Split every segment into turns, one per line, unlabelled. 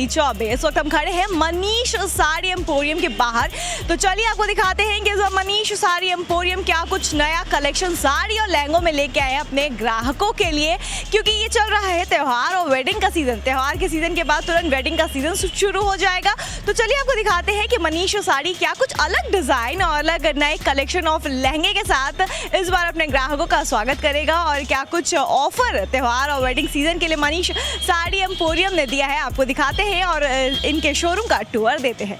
Factory Choubey. इस वक्त हम खड़े हैं मनीष साड़ी एम्पोरियम के बाहर। तो चलिए आपको दिखाते हैं कि इस बार मनीष साड़ी एम्पोरियम क्या कुछ नया कलेक्शन साड़ी और लहंगों में लेके आए हैं अपने ग्राहकों के लिए, क्योंकि ये चल रहा है त्यौहार और वेडिंग का सीजन। त्यौहार के सीजन के बाद तुरंत वेडिंग का सीजन शुरू हो जाएगा। तो चलिए आपको दिखाते हैं कि मनीष साड़ी क्या कुछ अलग डिजाइन और अलग नए कलेक्शन ऑफ लहंगे के साथ इस बार अपने ग्राहकों का स्वागत करेगा और क्या कुछ ऑफर त्यौहार और वेडिंग सीजन के लिए मनीष साड़ी एम्पोरियम ने दिया है, आपको दिखाते हैं और इनके शोरूम का टूर देते हैं।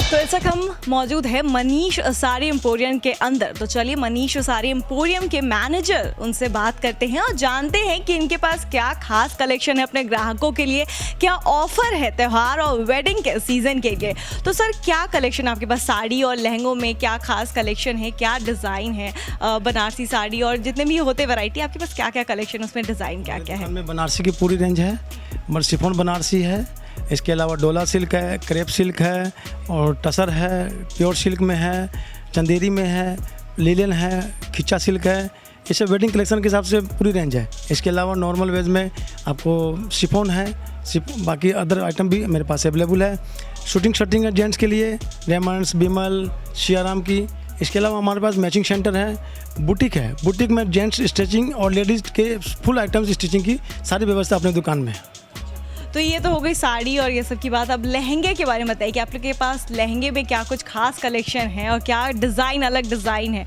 तो इस वक्त हम मौजूद है मनीष साड़ी एम्पोरियम के अंदर। तो चलिए मनीष साड़ी एम्पोरियम के मैनेजर उनसे बात करते हैं और जानते हैं कि इनके पास क्या खास कलेक्शन है अपने ग्राहकों के लिए, क्या ऑफर है त्यौहार और वेडिंग के सीजन के लिए। तो सर क्या कलेक्शन आपके पास साड़ी और लहंगों में, क्या खास कलेक्शन है, क्या डिज़ाइन है? बनारसी साड़ी और जितने भी होते वैरायटी आपके पास क्या क्या कलेक्शन, उसमें डिज़ाइन क्या क्या है?
में बनारसी की पूरी रेंज है, शिफॉन बनारसी है, इसके अलावा डोला सिल्क है, क्रेप सिल्क है और टसर है, प्योर सिल्क में है, चंदेरी में है, लिलन है, खिच्चा सिल्क है। ये सब वेडिंग कलेक्शन के हिसाब से पूरी रेंज है। इसके अलावा नॉर्मल वेज में आपको शिफॉन है, बाकी अदर आइटम भी मेरे पास अवेलेबल है। शूटिंग है जेंट्स के लिए, रेमंड्स, बिमल, सियाराम की। इसके अलावा हमारे पास मैचिंग सेंटर है, बुटीक है। बुटीक में जेंट्स स्टिचिंग और लेडीज़ के फुल आइटम्स स्टिचिंग की सारी व्यवस्था अपने दुकान में है।
तो ये तो हो गई साड़ी और ये सब की बात। अब लहंगे के बारे में बताइए कि आप लोग के पास लहंगे में क्या कुछ खास कलेक्शन है और क्या डिज़ाइन, अलग डिज़ाइन है?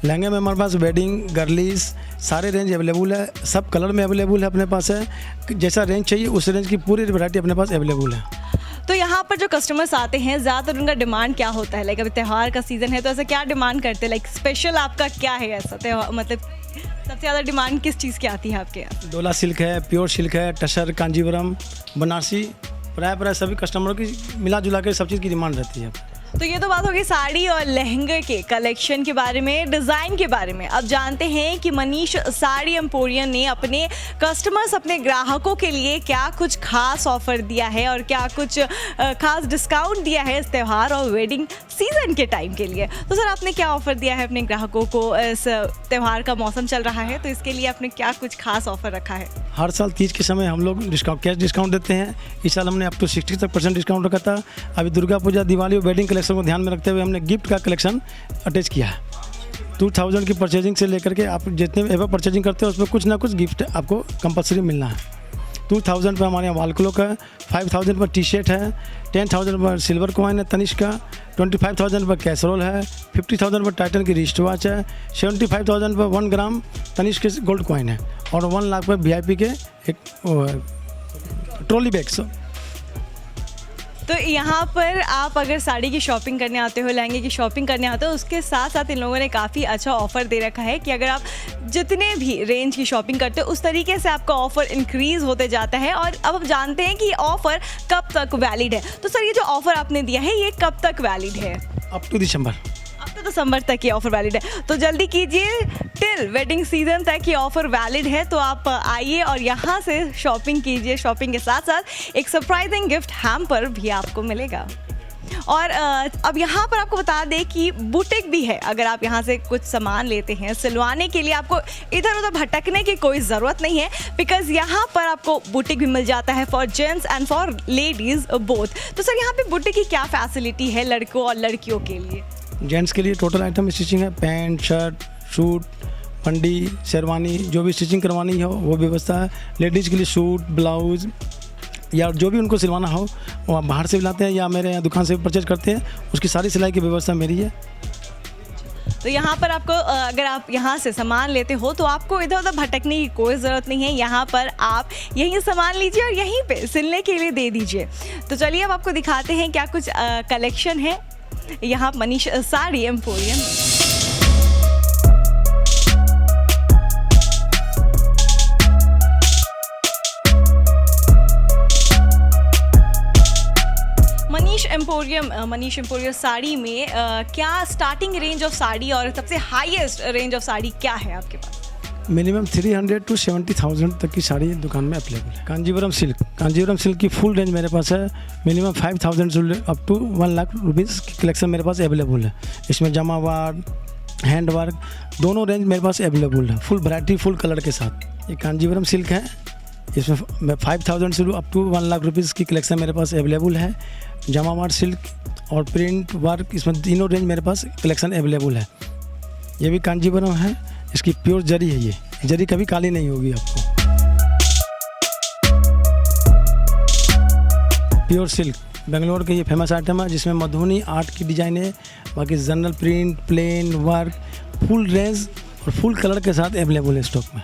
लहंगे में हमारे पास वेडिंग, गर्लीज सारे रेंज अवेलेबल है, सब कलर में अवेलेबल है अपने पास है। जैसा रेंज चाहिए उस रेंज की पूरी वैरायटी अपने पास अवेलेबल है।
तो यहाँ पर जो कस्टमर्स आते हैं ज़्यादातर उनका डिमांड क्या होता है? लाइक अभी त्यौहार का सीज़न है तो ऐसा क्या डिमांड करते हैं? लाइक स्पेशल आपका क्या है ऐसा त्यौहार, मतलब सबसे ज़्यादा डिमांड किस चीज़ की आती है आपके यहाँ?
डोला सिल्क है, प्योर सिल्क है, टसर, कांजीवरम, बनारसी, प्राय सभी कस्टमरों की मिला जुला के सब चीज़ की डिमांड रहती है।
तो ये तो बात होगी साड़ी और लहंगे के कलेक्शन के बारे में, डिज़ाइन के बारे में। अब जानते हैं कि मनीष साड़ी एम्पोरियम ने अपने कस्टमर्स, अपने ग्राहकों के लिए क्या कुछ खास ऑफर दिया है और क्या कुछ खास डिस्काउंट दिया है इस त्यौहार और वेडिंग सीजन के टाइम के लिए। तो सर आपने क्या ऑफर दिया है अपने ग्राहकों को? इस त्यौहार का मौसम चल रहा है तो इसके लिए आपने क्या कुछ खास ऑफर रखा है?
हर साल तीज के समय हम लोग कैश डिस्काउंट देते हैं। इस साल हमने अप टू 60% डिस्काउंट रखा था। अभी दुर्गा पूजा, दिवाली और वेडिंग कलेक्शन को ध्यान में रखते हुए हमने गिफ्ट का कलेक्शन अटैच किया है। 2000 की परचेजिंग से लेकर के आप जितने एवर परचेजिंग करते हो उसमें कुछ ना कुछ गिफ्ट आपको कंपलसरी मिलना है। 2000 पर हमारे यहाँ वाल क्लॉक है, 5000 पर टी शर्ट है, 10,000 पर सिल्वर कॉइन है तनिष्क का, 25,000 पर कैसरोल है, 50,000 पर टाइटन की रिस्ट वॉच है, 75,000 पर 1 ग्राम तनिष्क के गोल्ड कॉइन है और 1 लाख पर VIP के एक ट्रॉली बैग्स।
तो यहाँ पर आप अगर साड़ी की शॉपिंग करने आते हो, लहंगे की शॉपिंग करने आते हो, उसके साथ साथ इन लोगों ने काफ़ी अच्छा ऑफ़र दे रखा है कि अगर आप जितने भी रेंज की शॉपिंग करते हो उस तरीके से आपका ऑफ़र इंक्रीज़ होते जाता है। और अब आप जानते हैं कि ऑफ़र कब तक वैलिड है। तो सर ये जो ऑफ़र आपने दिया है ये कब तक वैलिड है?
अप टू दिसंबर।
अब तो दिसंबर तक ये ऑफ़र वैलिड है, तो जल्दी कीजिए, टिल वेडिंग सीजन तक ये ऑफ़र वैलिड है। तो आप आइए और यहाँ से शॉपिंग कीजिए। शॉपिंग के साथ साथ एक सरप्राइजिंग गिफ्ट हैम्पर भी आपको मिलेगा। और अब यहाँ पर आपको बता दें कि बुटीक भी है। अगर आप यहाँ से कुछ सामान लेते हैं सिलवाने के लिए, आपको इधर उधर भटकने की कोई ज़रूरत नहीं है, बिकॉज यहाँ पर आपको बुटीक भी मिल जाता है for gents and for ladies both. तो सर यहाँ पे बुटीक की क्या फैसिलिटी है लड़कों और लड़कियों के लिए?
जेंट्स के लिए टोटल आइटम स्टिचिंग है, पैंट, शर्ट, सूट, बंडी, शेरवानी, जो भी स्टिचिंग करवानी हो वो व्यवस्था है। लेडीज़ के लिए सूट, ब्लाउज़ या जो भी उनको सिलवाना हो वो आप बाहर से भी लाते हैं या मेरे यहाँ दुकान से भी परचेज करते हैं, उसकी सारी सिलाई की व्यवस्था मेरी है।
तो यहाँ पर आपको अगर आप यहाँ से सामान लेते हो तो आपको इधर उधर भटकने की कोई ज़रूरत नहीं है। यहाँ पर आप यहीं सामान लीजिए और यहीं पे सिलने के लिए दे दीजिए। तो चलिए अब आपको दिखाते हैं क्या कुछ कलेक्शन है यहाँ मनीष साड़ी एम्पोरियम। मनीष एम्पोरियम साड़ी में क्या स्टार्टिंग रेंज ऑफ साड़ी और सबसे हाईएस्ट रेंज ऑफ साड़ी क्या है आपके पास?
मिनिमम 300 to 70,000 तक की साड़ी दुकान में अवेलेबल है। कांजीवरम सिल्क की फुल रेंज मेरे पास है। मिनिमम 5,000 से अप टू 1 लाख रुपीज़ की कलेक्शन मेरे पास अवेलेबल है। इसमें जमा वर्क, हैंड वर्क दोनों रेंज मेरे पास अवेलेबल है, फुल वैरायटी, फुल कलर के साथ। ये कांजीवरम सिल्क है, इसमें 5,000 से अप टू 1 लाख रुपीज़ की कलेक्शन मेरे पास अवेलेबल है। जमावाट सिल्क और प्रिंट वर्क, इसमें तीनों रेंज मेरे पास कलेक्शन अवेलेबल है। ये भी कांजीवरम है, इसकी प्योर जरी है। ये जरी कभी काली नहीं होगी आपको। प्योर सिल्क बेंगलोर के ये फेमस आइटम है, जिसमें मधुबनी आर्ट की डिज़ाइन है। बाकी general print, plain work, full range और फुल कलर के साथ अवेलेबल है स्टॉक में।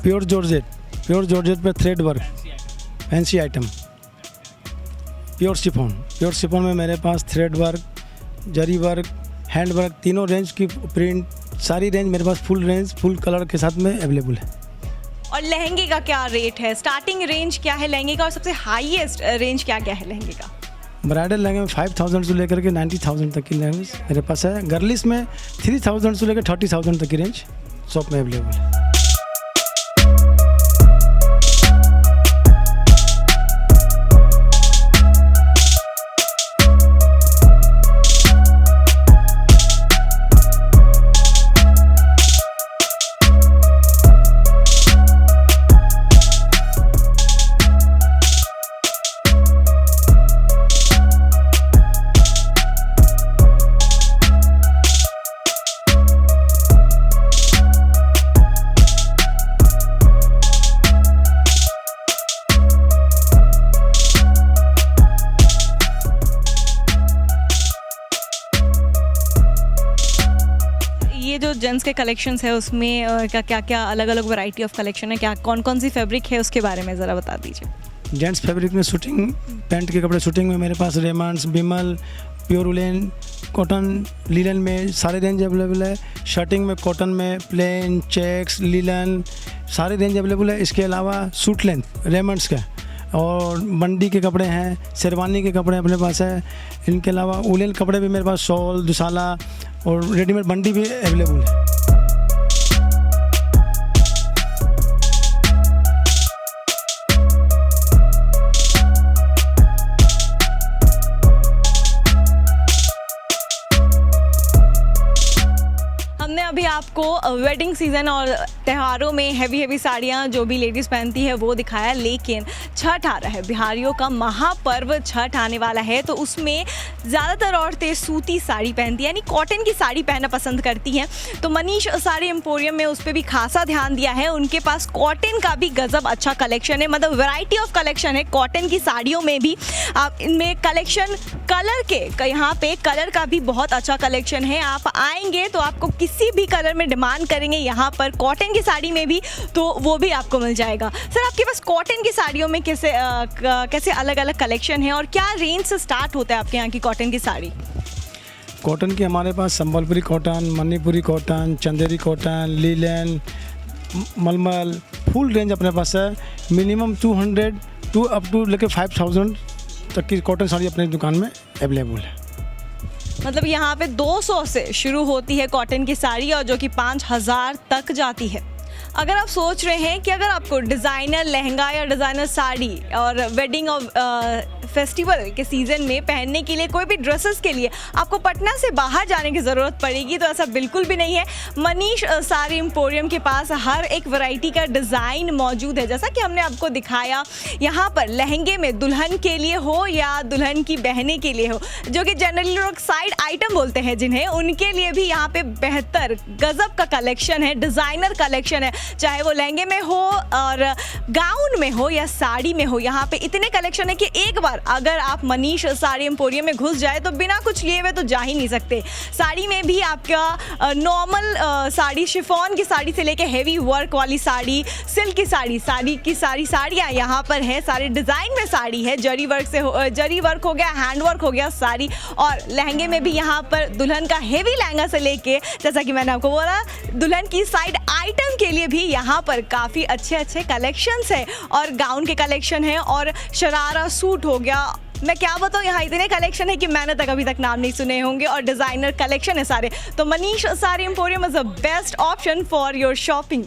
प्योर जॉर्जेट पे thread work, fancy item. Pure chiffon में मेरे पास thread work, zari work, hand work, तीनों रेंज की प्रिंट, सारी रेंज मेरे पास फुल रेंज फुल कलर के साथ में अवेलेबल है।
और लहंगे का क्या रेट है? स्टार्टिंग रेंज क्या है लहंगे का और सबसे हाईएस्ट रेंज क्या क्या है लहंगे का?
ब्राइडल लहंगे में 5,000 से लेकर के 90,000 तक की रेंज मेरे पास है। गर्लिश में 3,000 से लेकर 30,000 तक की रेंज शॉप में अवेलेबल है।
ये जो जेंट्स के कलेक्शंस है उसमें क्या क्या अलग अलग वैरायटी ऑफ कलेक्शन है, क्या कौन कौन सी फैब्रिक है उसके बारे में ज़रा बता दीजिए।
जेंट्स फैब्रिक में शूटिंग पैंट के कपड़े, शूटिंग में मेरे पास Raymonds, Bimal, pure woollen, cotton, linen में सारे रेंज अवेलेबल है। शर्टिंग में कॉटन में प्लेन, चेक्स, लीलन सारे रेंज अवेलेबल है। इसके अलावा सूट लेंथ रेमंड्स का और मंडी के कपड़े हैं, शेरवानी के कपड़े अपने पास है। इनके अलावा उलेन कपड़े भी मेरे पास, शॉल, दुशाला और रेडीमेड बंडी भी अवेलेबल है।
हमने अभी आपको वेडिंग सीज़न और त्योहारों में हैवी साड़ियाँ जो भी लेडीज़ पहनती है वो दिखाया, लेकिन छठ आ रहा है, बिहारियों का महापर्व छठ आने वाला है, तो उसमें ज़्यादातर औरतें सूती साड़ी पहनती हैं, यानी कॉटन की साड़ी पहनना पसंद करती हैं। तो मनीष साड़ी एम्पोरियम में उस पर भी खासा ध्यान दिया है। उनके पास कॉटन का भी गजब अच्छा कलेक्शन है, मतलब वैरायटी ऑफ कलेक्शन है कॉटन की साड़ियों में भी। आप इनमें कलेक्शन कलर के, यहाँ पे कलर का भी बहुत अच्छा कलेक्शन है। आप आएंगे तो आपको किसी भी कलर में डिमांड करेंगे यहाँ पर कॉटन की साड़ी में भी, तो वो भी आपको मिल जाएगा। सर, आपके पास कॉटन की साड़ियों में कैसे अलग अलग कलेक्शन है और क्या रेंज से स्टार्ट होता है आपके यहाँ की कॉटन की साड़ी?
कॉटन की हमारे पास Sambalpuri cotton, Manipuri cotton, Chanderi cotton, linen, मलमल, फुल रेंज अपने पास है। मिनिमम 200 टू अप टू लेकर 5,000 तक की कॉटन साड़ी अपने दुकान में अवेलेबल है।
मतलब यहाँ पे 200 से शुरू होती है कॉटन की साड़ी और जो कि 5,000 तक जाती है। अगर आप सोच रहे हैं कि अगर आपको डिज़ाइनर लहंगा या डिज़ाइनर साड़ी और वेडिंग और फेस्टिवल के सीज़न में पहनने के लिए कोई भी ड्रेसेस के लिए आपको पटना से बाहर जाने की ज़रूरत पड़ेगी, तो ऐसा बिल्कुल भी नहीं है। मनीष साड़ी एम्पोरियम के पास हर एक वैरायटी का डिज़ाइन मौजूद है। जैसा कि हमने आपको दिखाया, यहाँ पर लहंगे में दुल्हन के लिए हो या दुल्हन की बहनें के लिए हो, जो कि जनरली लोग साइड आइटम बोलते हैं जिन्हें, उनके लिए भी यहाँ पे बेहतर गजब का कलेक्शन है, डिज़ाइनर कलेक्शन है। चाहे वो लहंगे में हो और गाउन में हो या साड़ी में हो, यहाँ पे इतने कलेक्शन है कि एक बार अगर आप मनीष साड़ी एम्पोरियम में घुस जाए तो बिना कुछ लिए हुए तो जा ही नहीं सकते। साड़ी में भी आपका नॉर्मल साड़ी, शिफॉन की साड़ी से लेके हेवी वर्क वाली साड़ी, सिल्क की साड़ी की सारी साड़ियाँ यहाँ पर है। सारे डिज़ाइन में साड़ी है, जरी वर्क हो गया, हैंड वर्क हो गया साड़ी। और लहंगे में भी यहाँ पर दुल्हन का हेवी लहंगा से लेके, जैसा कि मैंने आपको बोला, दुल्हन की साइड आइटम के लिए भी यहाँ पर काफ़ी अच्छे कलेक्शंस है। और गाउन के कलेक्शन है और शरारा सूट हो गया। मैं क्या बताऊँ, यहाँ इतने कलेक्शन है कि मैंने अभी तक नाम नहीं सुने होंगे और डिज़ाइनर कलेक्शन है सारे। तो Manish sari emporium is the best option for your shopping.